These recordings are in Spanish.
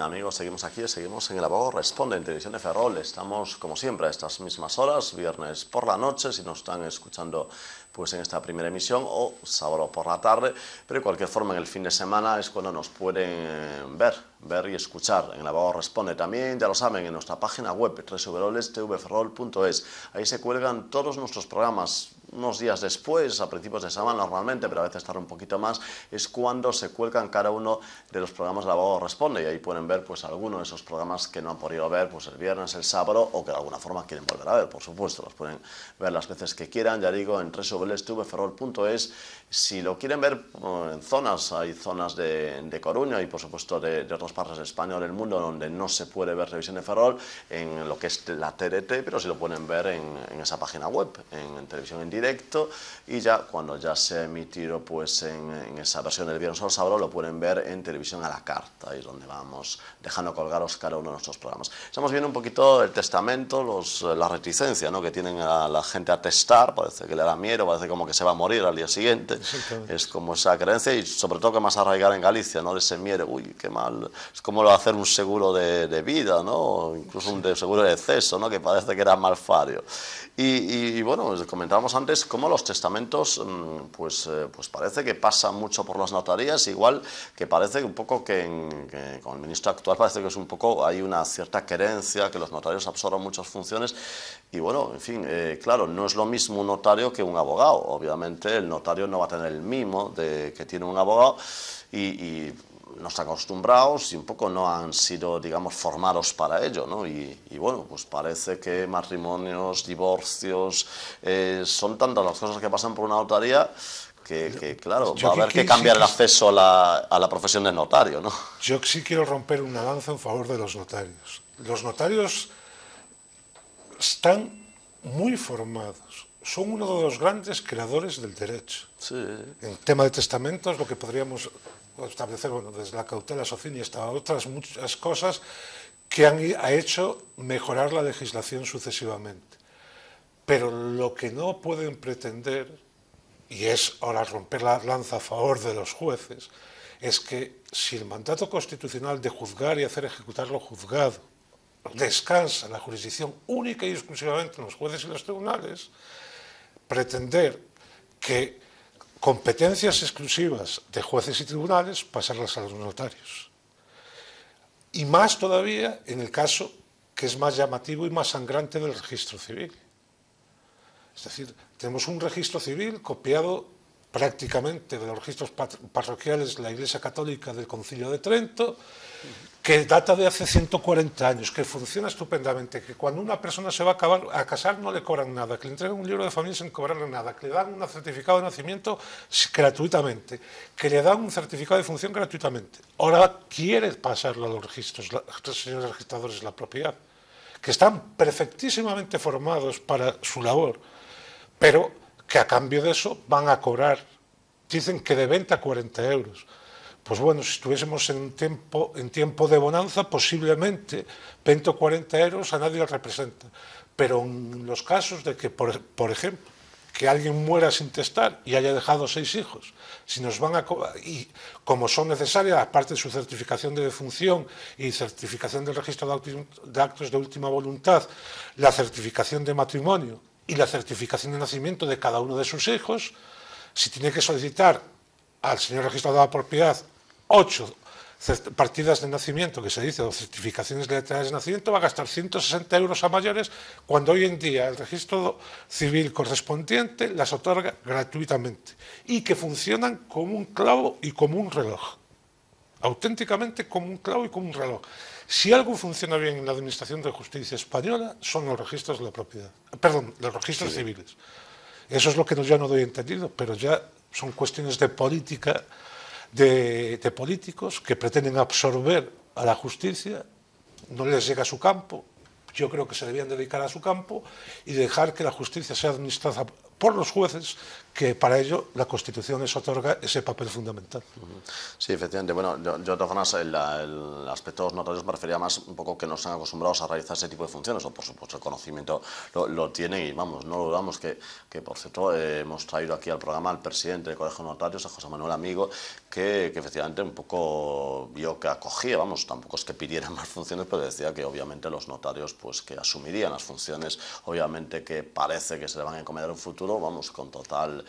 bien, amigos, seguimos aquí, seguimos en El Abogado Responde, en Televisión de Ferrol. Estamos, como siempre, a estas mismas horas, viernes por la noche, si nos están escuchando pues en esta primera emisión, o sábado por la tarde, pero de cualquier forma en el fin de semana es cuando nos pueden ver y escuchar en El Abogado Responde. También, ya lo saben, en nuestra página web, www.tvferrol.es. Ahí se cuelgan todos nuestros programas. Unos días después, a principios de semana normalmente, pero a veces tarda un poquito más, es cuando se cuelgan cada uno de los programas de Abogado Responde, y ahí pueden ver pues algunos de esos programas que no han podido ver pues el viernes, el sábado, o que de alguna forma quieren volver a ver, por supuesto, los pueden ver las veces que quieran, ya digo, en www.tvferrol.es. Si lo quieren ver en zonas, hay zonas de Coruña y por supuesto de otras partes de España o del mundo donde no se puede ver Televisión de Ferrol, en lo que es la TDT, pero sí lo pueden ver en esa página web, en televisión en directo, y ya cuando ya se ha emitido pues en esa versión del viernes o el sábado, lo pueden ver en televisión a la carta, ahí es donde vamos dejando colgados cada uno de nuestros programas. Estamos viendo un poquito el testamento, la reticencia, ¿no?, que tienen a la gente a testar, parece que le da miedo, parece como que se va a morir al día siguiente, es como esa creencia, y sobre todo que más arraigada en Galicia, ¿no?, de ese miedo, uy, qué mal, es como lo de hacer un seguro de vida, ¿no?, o incluso un seguro de deceso, ¿no?, que parece que era malfario. Y bueno, comentábamos antes cómo los testamentos, pues parece que pasan mucho por las notarías, igual que parece un poco que con el ministro actual parece que es un poco, hay una cierta querencia, que los notarios absorban muchas funciones, y bueno, en fin, claro, no es lo mismo un notario que un abogado. Obviamente el notario no va a tener el mimo que tiene un abogado, y no están acostumbrados y un poco no han sido, digamos, formados para ello, ¿no? Y bueno, pues parece que matrimonios, divorcios, son tantas las cosas que pasan por una notaría que claro, va a haber que cambiar el acceso a la profesión de notario, ¿no? Yo sí quiero romper una lanza en favor de los notarios. Los notarios están muy formados. Son uno de los grandes creadores del derecho. Sí. En tema de testamentos, lo que podríamos establecer, bueno, desde la cautela socini hasta otras muchas cosas que ha hecho mejorar la legislación sucesivamente. Pero lo que no pueden pretender, y es ahora romper la lanza a favor de los jueces, es que si el mandato constitucional de juzgar y hacer ejecutar lo juzgado descansa en la jurisdicción única y exclusivamente en los jueces y los tribunales, pretender que competencias exclusivas de jueces y tribunales pasarlas a los notarios. Y más todavía en el caso que es más llamativo y más sangrante del registro civil. Es decir, tenemos un registro civil copiado prácticamente de los registros parroquiales de la Iglesia Católica del Concilio de Trento, que data de hace 140 años, que funciona estupendamente, que cuando una persona se va a casar no le cobran nada, que le entregan un libro de familia sin cobrarle nada, que le dan un certificado de nacimiento gratuitamente, que le dan un certificado de función gratuitamente. Ahora quiere pasarlo a los registros, los señores registradores de la propiedad, que están perfectísimamente formados para su labor, pero que a cambio de eso van a cobrar, dicen que de 20 a 40 euros. Pues bueno, si estuviésemos en tiempo de bonanza, posiblemente 20 o 40 euros a nadie le representa. Pero en los casos de que, por ejemplo, que alguien muera sin testar y haya dejado 6 hijos, si nos van a cobrar, y como son necesarias, aparte de su certificación de defunción y certificación del registro de actos de última voluntad, la certificación de matrimonio y la certificación de nacimiento de cada uno de sus hijos, si tiene que solicitar al señor registrador de la propiedad 8 partidas de nacimiento, que se dice, o certificaciones letales de nacimiento, va a gastar 160 euros a mayores, cuando hoy en día el registro civil correspondiente las otorga gratuitamente, y que funcionan como un clavo y como un reloj, auténticamente como un clavo y como un reloj. Si algo funciona bien en la Administración de Justicia española, son los registros de la propiedad, perdón, los registros civiles. Eso es lo que yo no doy entendido, pero ya son cuestiones de política, de políticos que pretenden absorber a la justicia, no les llega a su campo. Yo creo que se debían dedicar a su campo y dejar que la justicia sea administrada por los jueces, que para ello la Constitución les otorga ese papel fundamental. Sí, efectivamente. Bueno, yo de todas formas, el aspecto de los notarios me refería más un poco que no están acostumbrados a realizar ese tipo de funciones, o por supuesto el conocimiento lo tienen y vamos, no lo dudamos que por cierto hemos traído aquí al programa al presidente del Colegio de Notarios, a José Manuel Amigo, que efectivamente un poco vio que acogía, vamos, tampoco es que pidieran más funciones, pero decía que obviamente los notarios pues que asumirían las funciones, obviamente que parece que se le van a encomendar en un futuro, vamos, con total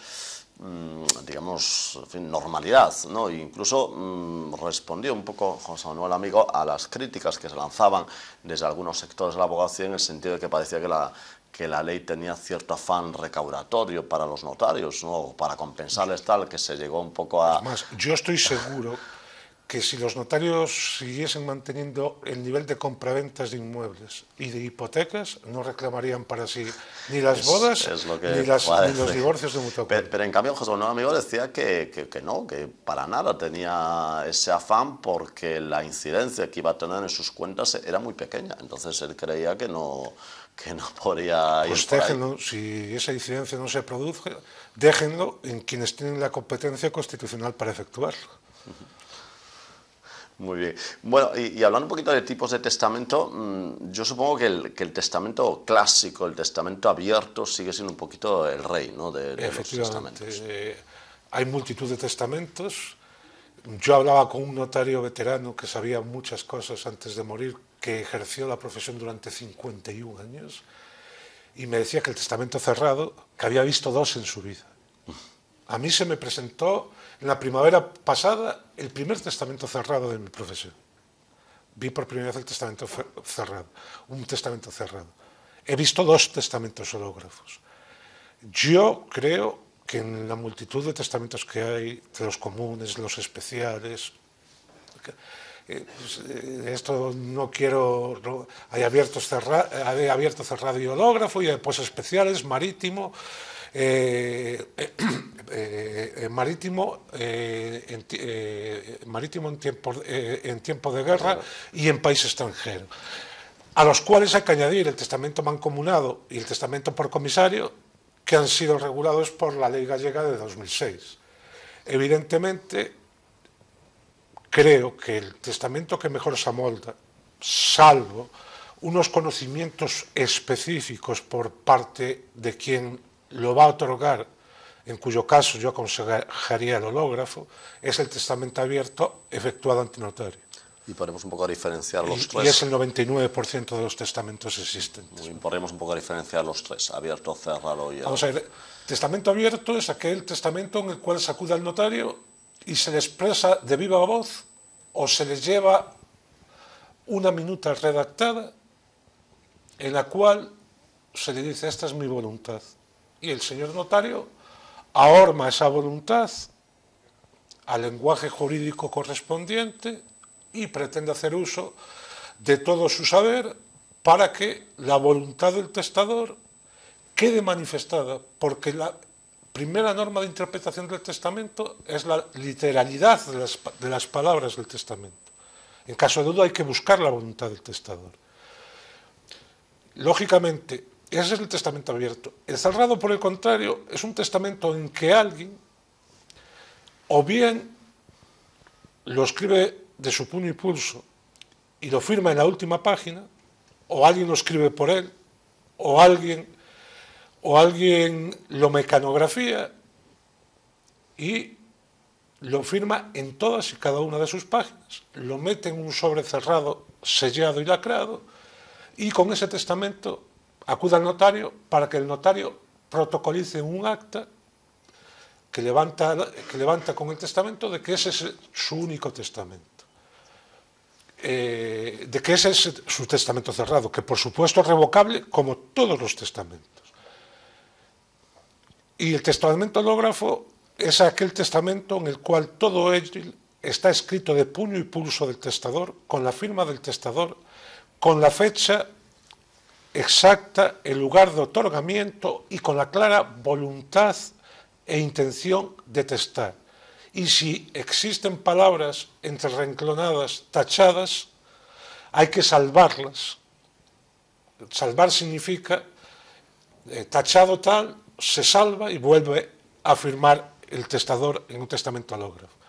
digamos, en fin, normalidad, ¿no? E incluso respondió un poco José Manuel Amigo a las críticas que se lanzaban desde algunos sectores de la abogacía en el sentido de que parecía que la ley tenía cierto afán recaudatorio para los notarios, ¿no? Para compensarles tal, que se llegó un poco a... Además, yo estoy seguro que si los notarios siguiesen manteniendo el nivel de compraventas de inmuebles y de hipotecas, no reclamarían para sí ni las bodas ni los divorcios de mutuo acuerdo. Pero en cambio José Manuel Amigo decía que no, que para nada tenía ese afán porque la incidencia que iba a tener en sus cuentas era muy pequeña. Entonces él creía que no podría ir pues por déjenlo, ahí. si esa incidencia no se produce, déjenlo en quienes tienen la competencia constitucional para efectuarlo. Muy bien. Bueno, y hablando un poquito de tipos de testamento, yo supongo que el testamento clásico, el testamento abierto, sigue siendo un poquito el rey, ¿no? de los testamentos. Hay multitud de testamentos. Yo hablaba con un notario veterano que sabía muchas cosas antes de morir, que ejerció la profesión durante 51 años, y me decía que el testamento cerrado, que había visto 2 en su vida. A mí se me presentó en la primavera pasada el primer testamento cerrado de mi profesión. Vi por primera vez el testamento cerrado, un testamento cerrado. He visto 2 testamentos hológrafos. Yo creo que en la multitud de testamentos que hay, de los comunes, los especiales, esto no quiero, hay abierto, cerrado y hológrafo, y hay pues especiales, marítimo, marítimo en tiempo de guerra y en país extranjero, a los cuales hay que añadir el testamento mancomunado y el testamento por comisario, que han sido regulados por la ley gallega de 2006. Evidentemente, creo que el testamento que mejor se amolda, salvo unos conocimientos específicos por parte de quien lo va a otorgar, en cuyo caso yo aconsejaría el hológrafo, es el testamento abierto efectuado ante notario. Y ponemos un poco a diferenciar los tres. Y es el 99% de los testamentos existentes. Ponemos un poco a diferenciar los tres, abierto, cerrado y... Vamos a ver, testamento abierto es aquel testamento en el cual se acude al notario y se le expresa de viva voz o se le lleva una minuta redactada en la cual se le dice: esta es mi voluntad. Y el señor notario ahorma esa voluntad al lenguaje jurídico correspondiente y pretende hacer uso de todo su saber para que la voluntad del testador quede manifestada, porque la primera norma de interpretación del testamento es la literalidad de las palabras del testamento. En caso de duda hay que buscar la voluntad del testador. Lógicamente, ese es el testamento abierto. El cerrado, por el contrario, es un testamento en que alguien o bien lo escribe de su puño y pulso y lo firma en la última página, o alguien lo escribe por él, o alguien lo mecanografía y lo firma en todas y cada una de sus páginas, lo mete en un sobre cerrado, sellado y lacrado, y con ese testamento acude al notario para que el notario protocolice un acta que levanta con el testamento de que ese es su único testamento. De que ese es su testamento cerrado, que por supuesto es revocable como todos los testamentos. Y el testamento hológrafo es aquel testamento en el cual todo ello está escrito de puño y pulso del testador, con la firma del testador, con la fecha exacta, el lugar de otorgamiento y con la clara voluntad e intención de testar. Y si existen palabras entrerrenclonadas, tachadas, hay que salvarlas. Salvar significa tachado tal, se salva y vuelve a firmar el testador en un testamento alógrafo.